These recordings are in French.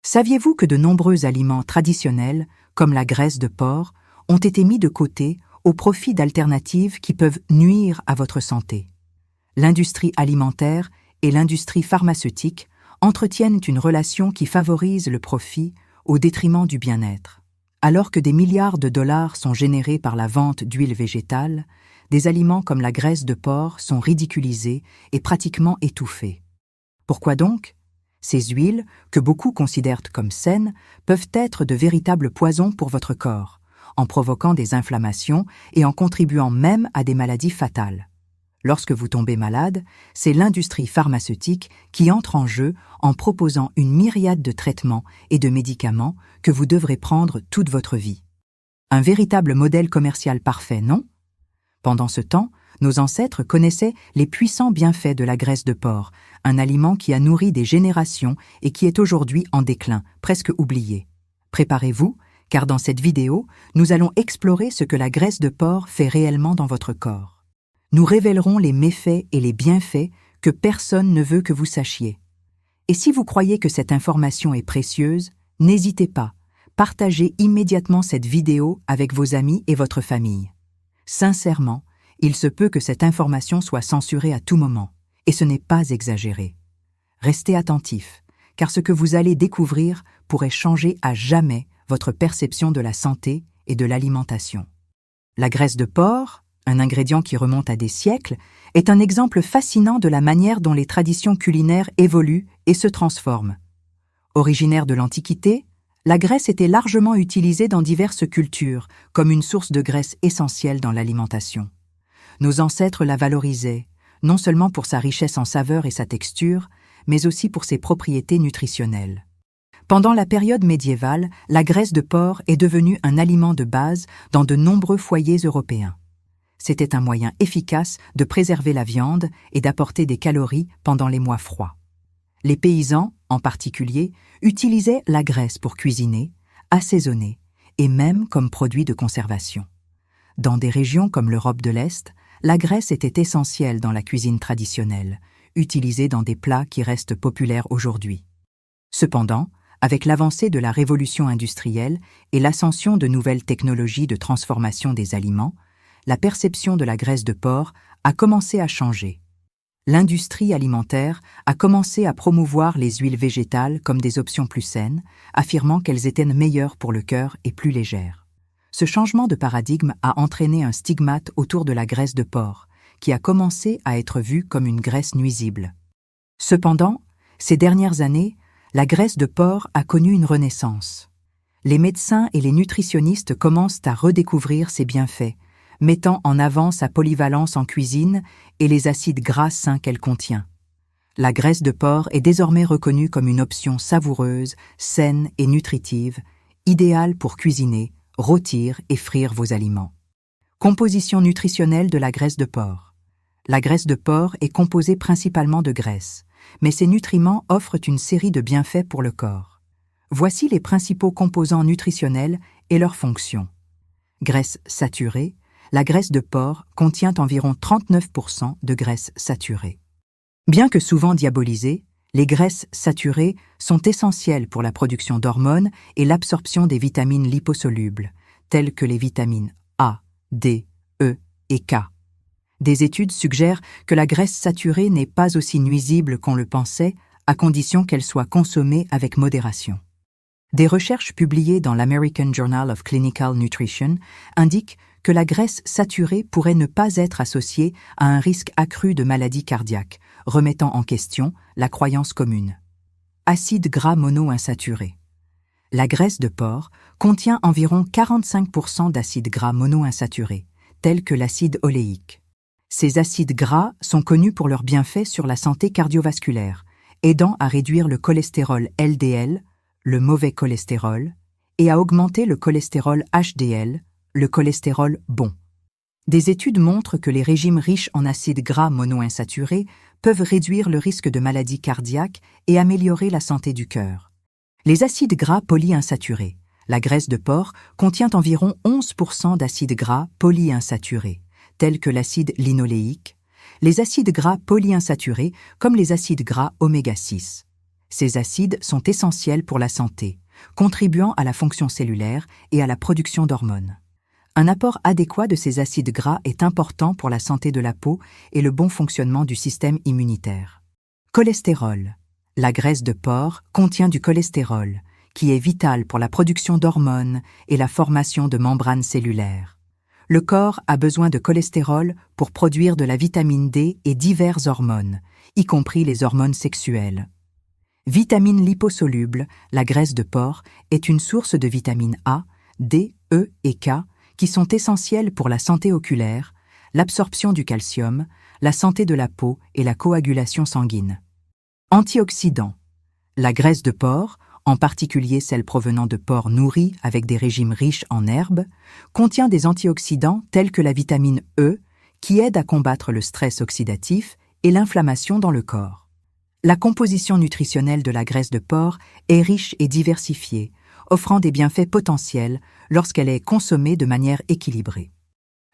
Saviez-vous que de nombreux aliments traditionnels, comme la graisse de porc, ont été mis de côté au profit d'alternatives qui peuvent nuire à votre santé? L'industrie alimentaire et l'industrie pharmaceutique entretiennent une relation qui favorise le profit au détriment du bien-être. Alors que des milliards de dollars sont générés par la vente d'huile végétale, des aliments comme la graisse de porc sont ridiculisés et pratiquement étouffés. Pourquoi donc? Ces huiles, que beaucoup considèrent comme saines, peuvent être de véritables poisons pour votre corps, en provoquant des inflammations et en contribuant même à des maladies fatales. Lorsque vous tombez malade, c'est l'industrie pharmaceutique qui entre en jeu en proposant une myriade de traitements et de médicaments que vous devrez prendre toute votre vie. Un véritable modèle commercial parfait, non? Pendant ce temps, nos ancêtres connaissaient les puissants bienfaits de la graisse de porc, un aliment qui a nourri des générations et qui est aujourd'hui en déclin, presque oublié. Préparez-vous, car dans cette vidéo, nous allons explorer ce que la graisse de porc fait réellement dans votre corps. Nous révélerons les méfaits et les bienfaits que personne ne veut que vous sachiez. Et si vous croyez que cette information est précieuse, n'hésitez pas, partagez immédiatement cette vidéo avec vos amis et votre famille. Sincèrement, il se peut que cette information soit censurée à tout moment, et ce n'est pas exagéré. Restez attentifs, car ce que vous allez découvrir pourrait changer à jamais votre perception de la santé et de l'alimentation. La graisse de porc, un ingrédient qui remonte à des siècles, est un exemple fascinant de la manière dont les traditions culinaires évoluent et se transforment. Originaire de l'Antiquité, la graisse était largement utilisée dans diverses cultures comme une source de graisse essentielle dans l'alimentation. Nos ancêtres la valorisaient, non seulement pour sa richesse en saveur et sa texture, mais aussi pour ses propriétés nutritionnelles. Pendant la période médiévale, la graisse de porc est devenue un aliment de base dans de nombreux foyers européens. C'était un moyen efficace de préserver la viande et d'apporter des calories pendant les mois froids. Les paysans, en particulier, utilisaient la graisse pour cuisiner, assaisonner et même comme produit de conservation. Dans des régions comme l'Europe de l'Est, la graisse était essentielle dans la cuisine traditionnelle, utilisée dans des plats qui restent populaires aujourd'hui. Cependant, avec l'avancée de la révolution industrielle et l'ascension de nouvelles technologies de transformation des aliments, la perception de la graisse de porc a commencé à changer. L'industrie alimentaire a commencé à promouvoir les huiles végétales comme des options plus saines, affirmant qu'elles étaient meilleures pour le cœur et plus légères. Ce changement de paradigme a entraîné un stigmate autour de la graisse de porc, qui a commencé à être vue comme une graisse nuisible. Cependant, ces dernières années, la graisse de porc a connu une renaissance. Les médecins et les nutritionnistes commencent à redécouvrir ses bienfaits, mettant en avant sa polyvalence en cuisine et les acides gras sains qu'elle contient. La graisse de porc est désormais reconnue comme une option savoureuse, saine et nutritive, idéale pour cuisiner, rôtir et frire vos aliments. Composition nutritionnelle de la graisse de porc. La graisse de porc est composée principalement de graisse, mais ses nutriments offrent une série de bienfaits pour le corps. Voici les principaux composants nutritionnels et leurs fonctions. Graisse saturée. La graisse de porc contient environ 39% de graisse saturée. Bien que souvent diabolisées, les graisses saturées sont essentielles pour la production d'hormones et l'absorption des vitamines liposolubles, telles que les vitamines A, D, E et K. Des études suggèrent que la graisse saturée n'est pas aussi nuisible qu'on le pensait, à condition qu'elle soit consommée avec modération. Des recherches publiées dans l'American Journal of Clinical Nutrition indiquent que la graisse saturée pourrait ne pas être associée à un risque accru de maladies cardiaques, remettant en question la croyance commune. Acides gras monoinsaturés. La graisse de porc contient environ 45% d'acides gras monoinsaturés, tels que l'acide oléique. Ces acides gras sont connus pour leurs bienfaits sur la santé cardiovasculaire, aidant à réduire le cholestérol LDL, le mauvais cholestérol, et à augmenter le cholestérol HDL, le cholestérol bon. Des études montrent que les régimes riches en acides gras monoinsaturés peuvent réduire le risque de maladies cardiaques et améliorer la santé du cœur. Les acides gras polyinsaturés. La graisse de porc contient environ 11% d'acides gras polyinsaturés, tels que l'acide linoléique, les acides gras polyinsaturés comme les acides gras oméga 6. Ces acides sont essentiels pour la santé, contribuant à la fonction cellulaire et à la production d'hormones. Un apport adéquat de ces acides gras est important pour la santé de la peau et le bon fonctionnement du système immunitaire. Cholestérol. La graisse de porc contient du cholestérol, qui est vital pour la production d'hormones et la formation de membranes cellulaires. Le corps a besoin de cholestérol pour produire de la vitamine D et diverses hormones, y compris les hormones sexuelles. Vitamine liposoluble, la graisse de porc est une source de vitamines A, D, E et K qui sont essentielles pour la santé oculaire, l'absorption du calcium, la santé de la peau et la coagulation sanguine. Antioxydants. La graisse de porc, en particulier celle provenant de porcs nourris avec des régimes riches en herbes, contient des antioxydants tels que la vitamine E, qui aide à combattre le stress oxydatif et l'inflammation dans le corps. La composition nutritionnelle de la graisse de porc est riche et diversifiée, offrant des bienfaits potentiels lorsqu'elle est consommée de manière équilibrée.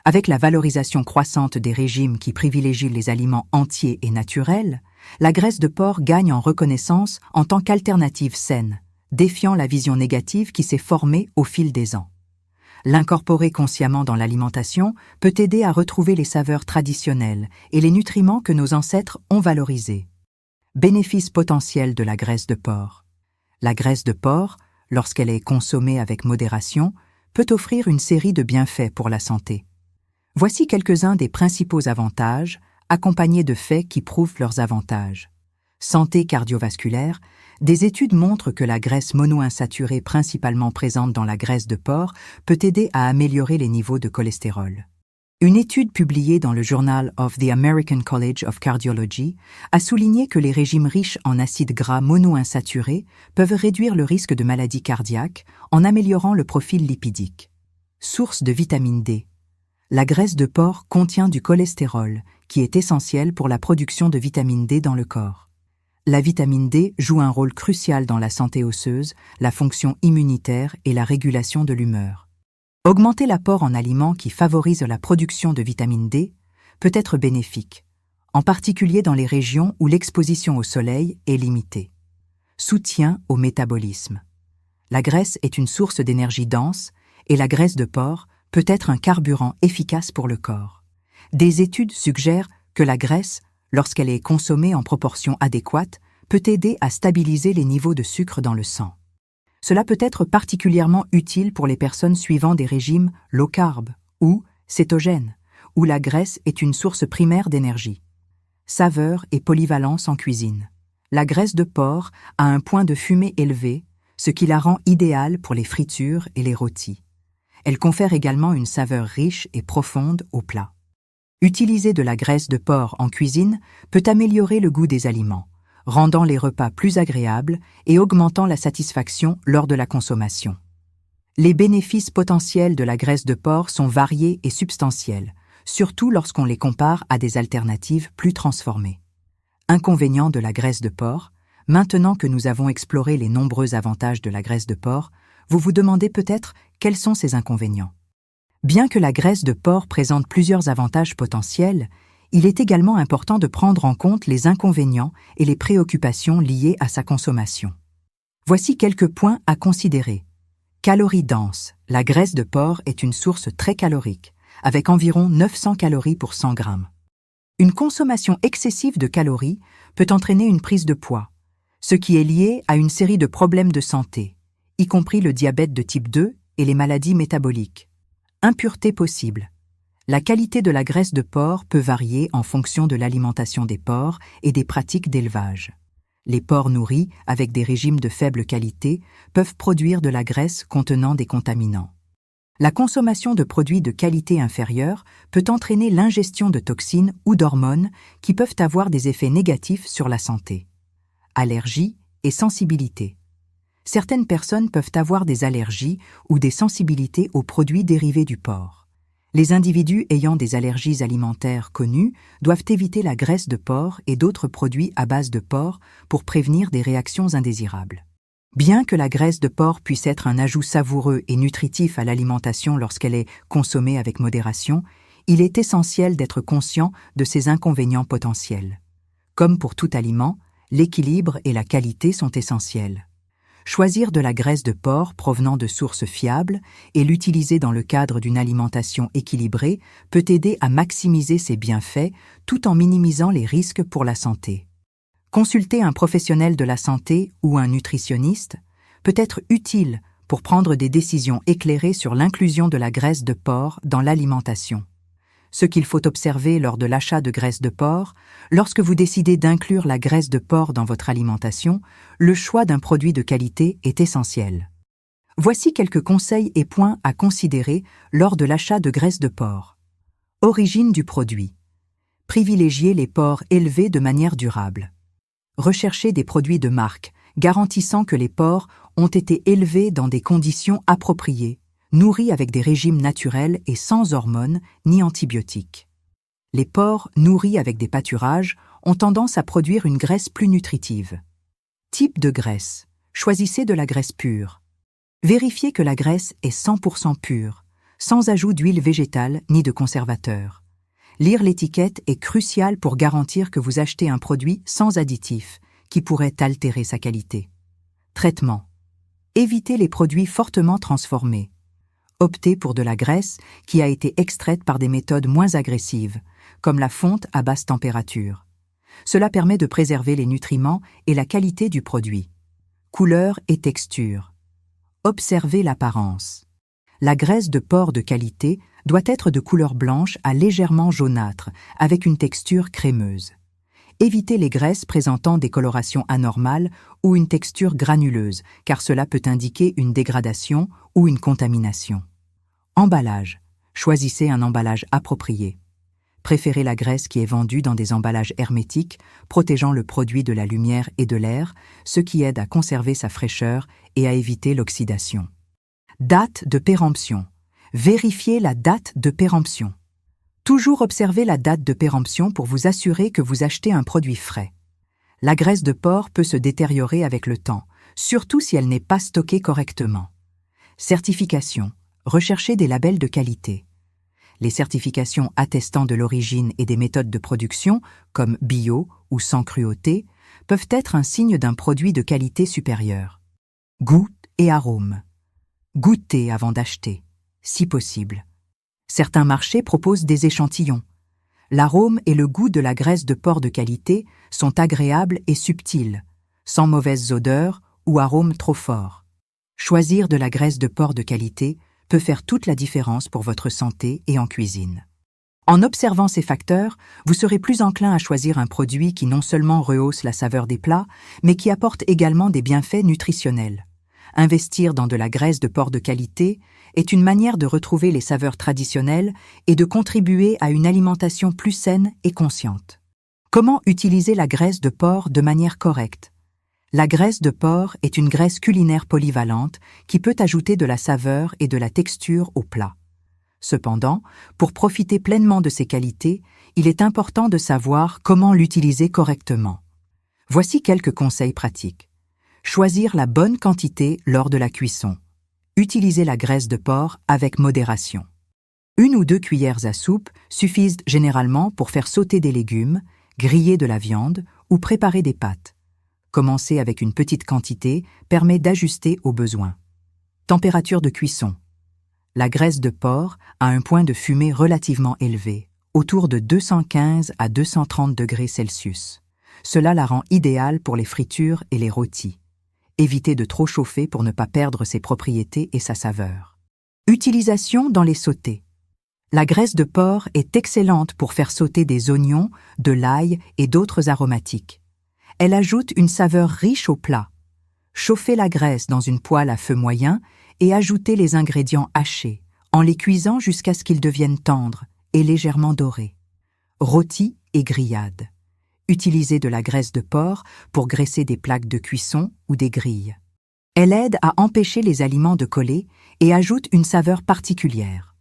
Avec la valorisation croissante des régimes qui privilégient les aliments entiers et naturels, la graisse de porc gagne en reconnaissance en tant qu'alternative saine, défiant la vision négative qui s'est formée au fil des ans. L'incorporer consciemment dans l'alimentation peut aider à retrouver les saveurs traditionnelles et les nutriments que nos ancêtres ont valorisés. Bénéfices potentiels de la graisse de porc. La graisse de porc, lorsqu'elle est consommée avec modération, peut offrir une série de bienfaits pour la santé. Voici quelques-uns des principaux avantages, accompagnés de faits qui prouvent leurs avantages. Santé cardiovasculaire, des études montrent que la graisse monoinsaturée principalement présente dans la graisse de porc peut aider à améliorer les niveaux de cholestérol. Une étude publiée dans le Journal of the American College of Cardiology a souligné que les régimes riches en acides gras monoinsaturés peuvent réduire le risque de maladies cardiaques en améliorant le profil lipidique. Source de vitamine D. La graisse de porc contient du cholestérol, qui est essentiel pour la production de vitamine D dans le corps. La vitamine D joue un rôle crucial dans la santé osseuse, la fonction immunitaire et la régulation de l'humeur. Augmenter l'apport en aliments qui favorisent la production de vitamine D peut être bénéfique, en particulier dans les régions où l'exposition au soleil est limitée. Soutien au métabolisme. La graisse est une source d'énergie dense et la graisse de porc peut être un carburant efficace pour le corps. Des études suggèrent que la graisse, lorsqu'elle est consommée en proportion adéquate, peut aider à stabiliser les niveaux de sucre dans le sang. Cela peut être particulièrement utile pour les personnes suivant des régimes low carb ou cétogènes, où la graisse est une source primaire d'énergie. Saveur et polyvalence en cuisine. La graisse de porc a un point de fumée élevé, ce qui la rend idéale pour les fritures et les rôtis. Elle confère également une saveur riche et profonde au plat. Utiliser de la graisse de porc en cuisine peut améliorer le goût des aliments, rendant les repas plus agréables et augmentant la satisfaction lors de la consommation. Les bénéfices potentiels de la graisse de porc sont variés et substantiels, surtout lorsqu'on les compare à des alternatives plus transformées. Inconvénients de la graisse de porc. Maintenant que nous avons exploré les nombreux avantages de la graisse de porc, vous vous demandez peut-être quels sont ses inconvénients. Bien que la graisse de porc présente plusieurs avantages potentiels, il est également important de prendre en compte les inconvénients et les préoccupations liées à sa consommation. Voici quelques points à considérer. Calories denses. La graisse de porc est une source très calorique, avec environ 900 calories pour 100 grammes. Une consommation excessive de calories peut entraîner une prise de poids, ce qui est lié à une série de problèmes de santé, y compris le diabète de type 2 et les maladies métaboliques. Impuretés possibles. La qualité de la graisse de porc peut varier en fonction de l'alimentation des porcs et des pratiques d'élevage. Les porcs nourris, avec des régimes de faible qualité, peuvent produire de la graisse contenant des contaminants. La consommation de produits de qualité inférieure peut entraîner l'ingestion de toxines ou d'hormones qui peuvent avoir des effets négatifs sur la santé. Allergies et sensibilité. Certaines personnes peuvent avoir des allergies ou des sensibilités aux produits dérivés du porc. Les individus ayant des allergies alimentaires connues doivent éviter la graisse de porc et d'autres produits à base de porc pour prévenir des réactions indésirables. Bien que la graisse de porc puisse être un ajout savoureux et nutritif à l'alimentation lorsqu'elle est consommée avec modération, il est essentiel d'être conscient de ses inconvénients potentiels. Comme pour tout aliment, L'équilibre et la qualité sont essentiels. Choisir de la graisse de porc provenant de sources fiables et l'utiliser dans le cadre d'une alimentation équilibrée peut aider à maximiser ses bienfaits tout en minimisant les risques pour la santé. Consulter un professionnel de la santé ou un nutritionniste peut être utile pour prendre des décisions éclairées sur l'inclusion de la graisse de porc dans l'alimentation. Ce qu'il faut observer lors de l'achat de graisse de porc, lorsque vous décidez d'inclure la graisse de porc dans votre alimentation, le choix d'un produit de qualité est essentiel. Voici quelques conseils et points à considérer lors de l'achat de graisse de porc. Origine du produit. Privilégiez les porcs élevés de manière durable. Recherchez des produits de marque, garantissant que les porcs ont été élevés dans des conditions appropriées, nourris avec des régimes naturels et sans hormones ni antibiotiques. Les porcs nourris avec des pâturages ont tendance à produire une graisse plus nutritive. Type de graisse. Choisissez de la graisse pure. Vérifiez que la graisse est 100% pure, sans ajout d'huile végétale ni de conservateur. Lire l'étiquette est crucial pour garantir que vous achetez un produit sans additifs, qui pourrait altérer sa qualité. Traitement. Évitez les produits fortement transformés. Optez pour de la graisse qui a été extraite par des méthodes moins agressives, comme la fonte à basse température. Cela permet de préserver les nutriments et la qualité du produit. Couleur et texture. Observez l'apparence. La graisse de porc de qualité doit être de couleur blanche à légèrement jaunâtre, avec une texture crémeuse. Évitez les graisses présentant des colorations anormales ou une texture granuleuse, car cela peut indiquer une dégradation ou une contamination. Emballage. Choisissez un emballage approprié. Préférez la graisse qui est vendue dans des emballages hermétiques, protégeant le produit de la lumière et de l'air, ce qui aide à conserver sa fraîcheur et à éviter l'oxydation. Date de péremption. Vérifiez la date de péremption. Toujours observez la date de péremption pour vous assurer que vous achetez un produit frais. La graisse de porc peut se détériorer avec le temps, surtout si elle n'est pas stockée correctement. Certification. Recherchez des labels de qualité. Les certifications attestant de l'origine et des méthodes de production, comme bio ou sans cruauté, peuvent être un signe d'un produit de qualité supérieure. Goût et arôme. Goûtez avant d'acheter, si possible. Certains marchés proposent des échantillons. L'arôme et le goût de la graisse de porc de qualité sont agréables et subtils, sans mauvaises odeurs ou arômes trop forts. Choisir de la graisse de porc de qualité peut faire toute la différence pour votre santé et en cuisine. En observant ces facteurs, vous serez plus enclin à choisir un produit qui non seulement rehausse la saveur des plats, mais qui apporte également des bienfaits nutritionnels. Investir dans de la graisse de porc de qualité est une manière de retrouver les saveurs traditionnelles et de contribuer à une alimentation plus saine et consciente. Comment utiliser la graisse de porc de manière correcte? La graisse de porc est une graisse culinaire polyvalente qui peut ajouter de la saveur et de la texture au plat. Cependant, pour profiter pleinement de ses qualités, il est important de savoir comment l'utiliser correctement. Voici quelques conseils pratiques. Choisir la bonne quantité lors de la cuisson. Utilisez la graisse de porc avec modération. 1 ou 2 cuillères à soupe suffisent généralement pour faire sauter des légumes, griller de la viande ou préparer des pâtes. Commencer avec une petite quantité permet d'ajuster aux besoins. Température de cuisson. La graisse de porc a un point de fumée relativement élevé, autour de 215 à 230 degrés Celsius. Cela la rend idéale pour les fritures et les rôtis. Évitez de trop chauffer pour ne pas perdre ses propriétés et sa saveur. Utilisation dans les sautés. La graisse de porc est excellente pour faire sauter des oignons, de l'ail et d'autres aromatiques. Elle ajoute une saveur riche au plat. Chauffez la graisse dans une poêle à feu moyen et ajoutez les ingrédients hachés, en les cuisant jusqu'à ce qu'ils deviennent tendres et légèrement dorés. Rôtis et grillades. Utilisez de la graisse de porc pour graisser des plaques de cuisson ou des grilles. Elle aide à empêcher les aliments de coller et ajoute une saveur particulière.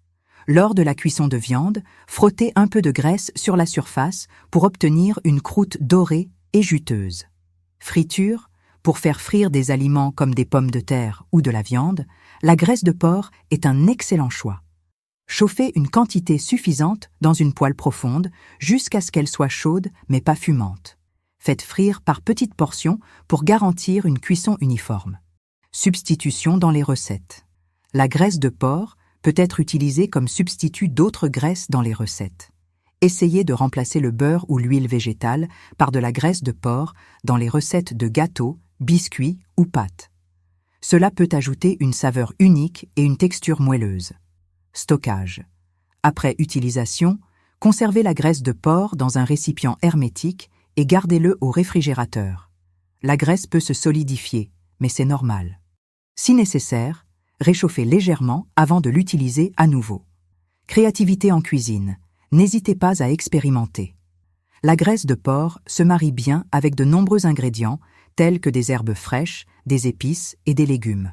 Lors de la cuisson de viande, frottez un peu de graisse sur la surface pour obtenir une croûte dorée et juteuse. Friture, pour faire frire des aliments comme des pommes de terre ou de la viande, la graisse de porc est un excellent choix. Chauffez une quantité suffisante dans une poêle profonde jusqu'à ce qu'elle soit chaude mais pas fumante. Faites frire par petites portions pour garantir une cuisson uniforme. Substitution dans les recettes. La graisse de porc peut être utilisée comme substitut d'autres graisses dans les recettes. Essayez de remplacer le beurre ou l'huile végétale par de la graisse de porc dans les recettes de gâteaux, biscuits ou pâtes. Cela peut ajouter une saveur unique et une texture moelleuse. Stockage. Après utilisation, conservez la graisse de porc dans un récipient hermétique et gardez-le au réfrigérateur. La graisse peut se solidifier, mais c'est normal. Si nécessaire, réchauffez légèrement avant de l'utiliser à nouveau. Créativité en cuisine. N'hésitez pas à expérimenter. La graisse de porc se marie bien avec de nombreux ingrédients, tels que des herbes fraîches, des épices et des légumes.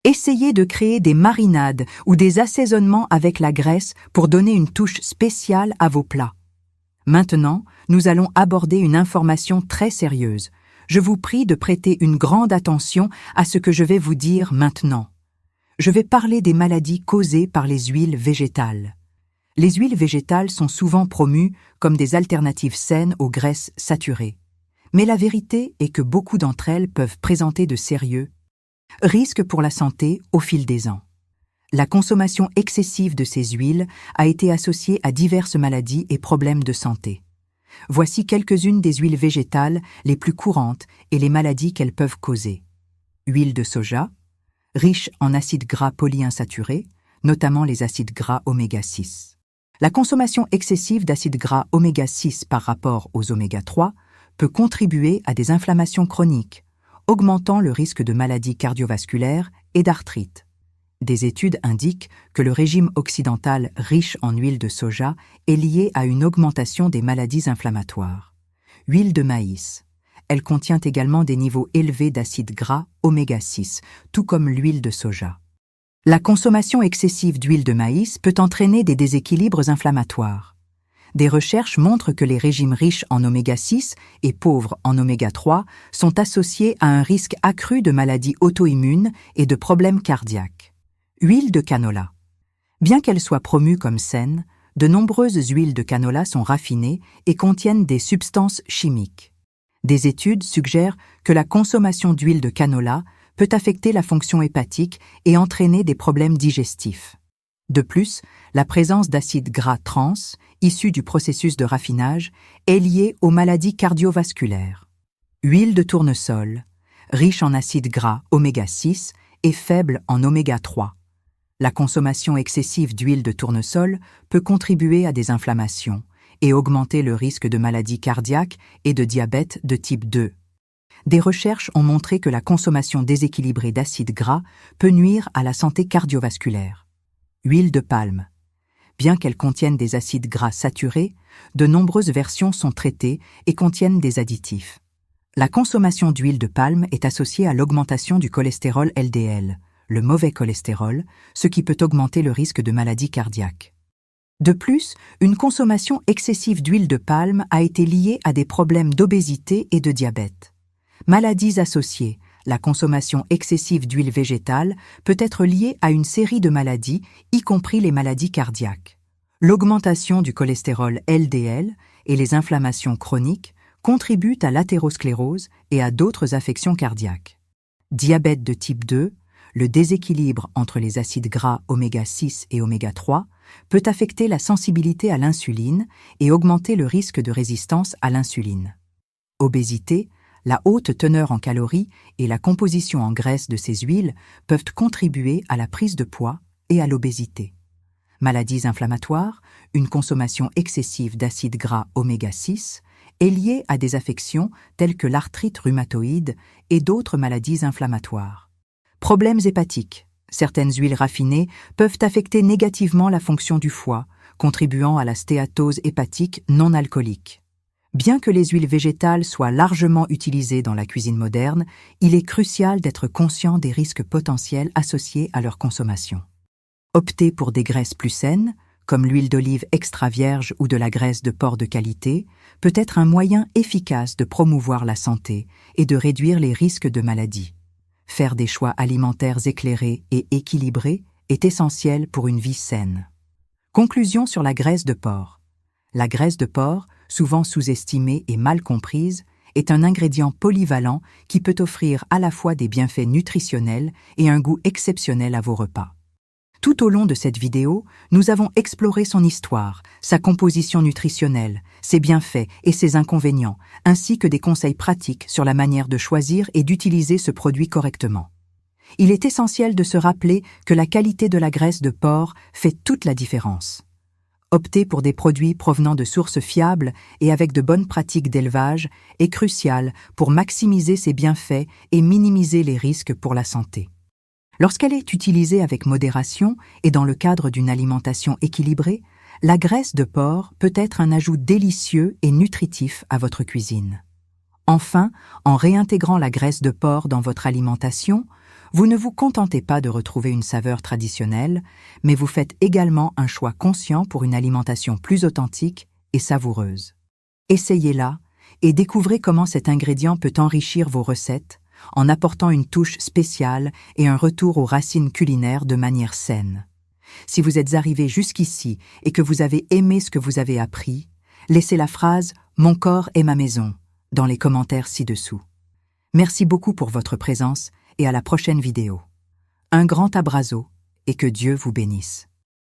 Essayez de créer des marinades ou des assaisonnements avec la graisse pour donner une touche spéciale à vos plats. Maintenant, nous allons aborder une information très sérieuse. Je vous prie de prêter une grande attention à ce que je vais vous dire maintenant. Je vais parler des maladies causées par les huiles végétales. Les huiles végétales sont souvent promues comme des alternatives saines aux graisses saturées. Mais la vérité est que beaucoup d'entre elles peuvent présenter de sérieux risques pour la santé au fil des ans. La consommation excessive de ces huiles a été associée à diverses maladies et problèmes de santé. Voici quelques-unes des huiles végétales les plus courantes et les maladies qu'elles peuvent causer. Huile de soja, riche en acides gras polyinsaturés, notamment les acides gras oméga 6. La consommation excessive d'acides gras oméga 6 par rapport aux oméga 3 peut contribuer à des inflammations chroniques, augmentant le risque de maladies cardiovasculaires et d'arthrite. Des études indiquent que le régime occidental riche en huile de soja est lié à une augmentation des maladies inflammatoires. Huile de maïs. Elle contient également des niveaux élevés d'acides gras oméga 6, tout comme l'huile de soja. La consommation excessive d'huile de maïs peut entraîner des déséquilibres inflammatoires. Des recherches montrent que les régimes riches en oméga 6 et pauvres en oméga 3 sont associés à un risque accru de maladies auto-immunes et de problèmes cardiaques. Huile de canola. Bien qu'elle soit promue comme saine, de nombreuses huiles de canola sont raffinées et contiennent des substances chimiques. Des études suggèrent que la consommation d'huile de canola peut affecter la fonction hépatique et entraîner des problèmes digestifs. De plus, la présence d'acides gras trans, issus du processus de raffinage, est liée aux maladies cardiovasculaires. Huile de tournesol, riche en acides gras oméga 6 et faible en oméga 3. La consommation excessive d'huile de tournesol peut contribuer à des inflammations et augmenter le risque de maladies cardiaques et de diabète de type 2. Des recherches ont montré que la consommation déséquilibrée d'acides gras peut nuire à la santé cardiovasculaire. Huile de palme. Bien qu'elle contienne des acides gras saturés, de nombreuses versions sont traitées et contiennent des additifs. La consommation d'huile de palme est associée à l'augmentation du cholestérol LDL, le mauvais cholestérol, ce qui peut augmenter le risque de maladies cardiaques. De plus, une consommation excessive d'huile de palme a été liée à des problèmes d'obésité et de diabète. Maladies associées. La consommation excessive d'huile végétale peut être liée à une série de maladies, y compris les maladies cardiaques. L'augmentation du cholestérol LDL et les inflammations chroniques contribuent à l'athérosclérose et à d'autres affections cardiaques. Diabète de type 2, le déséquilibre entre les acides gras oméga 6 et oméga 3 peut affecter la sensibilité à l'insuline et augmenter le risque de résistance à l'insuline. Obésité, la haute teneur en calories et la composition en graisse de ces huiles peuvent contribuer à la prise de poids et à l'obésité. Maladies inflammatoires, une consommation excessive d'acides gras oméga 6 est liée à des affections telles que l'arthrite rhumatoïde et d'autres maladies inflammatoires. Problèmes hépatiques. Certaines huiles raffinées peuvent affecter négativement la fonction du foie, contribuant à la stéatose hépatique non alcoolique. Bien que les huiles végétales soient largement utilisées dans la cuisine moderne, il est crucial d'être conscient des risques potentiels associés à leur consommation. Opter pour des graisses plus saines, comme l'huile d'olive extra vierge ou de la graisse de porc de qualité, peut être un moyen efficace de promouvoir la santé et de réduire les risques de maladies. Faire des choix alimentaires éclairés et équilibrés est essentiel pour une vie saine. Conclusion sur la graisse de porc. La graisse de porc, souvent sous-estimée et mal comprise, est un ingrédient polyvalent qui peut offrir à la fois des bienfaits nutritionnels et un goût exceptionnel à vos repas. Tout au long de cette vidéo, nous avons exploré son histoire, sa composition nutritionnelle, ses bienfaits et ses inconvénients, ainsi que des conseils pratiques sur la manière de choisir et d'utiliser ce produit correctement. Il est essentiel de se rappeler que la qualité de la graisse de porc fait toute la différence. Opter pour des produits provenant de sources fiables et avec de bonnes pratiques d'élevage est crucial pour maximiser ses bienfaits et minimiser les risques pour la santé. Lorsqu'elle est utilisée avec modération et dans le cadre d'une alimentation équilibrée, la graisse de porc peut être un ajout délicieux et nutritif à votre cuisine. Enfin, en réintégrant la graisse de porc dans votre alimentation, vous ne vous contentez pas de retrouver une saveur traditionnelle, mais vous faites également un choix conscient pour une alimentation plus authentique et savoureuse. Essayez-la et découvrez comment cet ingrédient peut enrichir vos recettes en apportant une touche spéciale et un retour aux racines culinaires de manière saine. Si vous êtes arrivé jusqu'ici et que vous avez aimé ce que vous avez appris, laissez la phrase « Mon corps est ma maison » dans les commentaires ci-dessous. Merci beaucoup pour votre présence et à la prochaine vidéo. Un grand abrazo et que Dieu vous bénisse.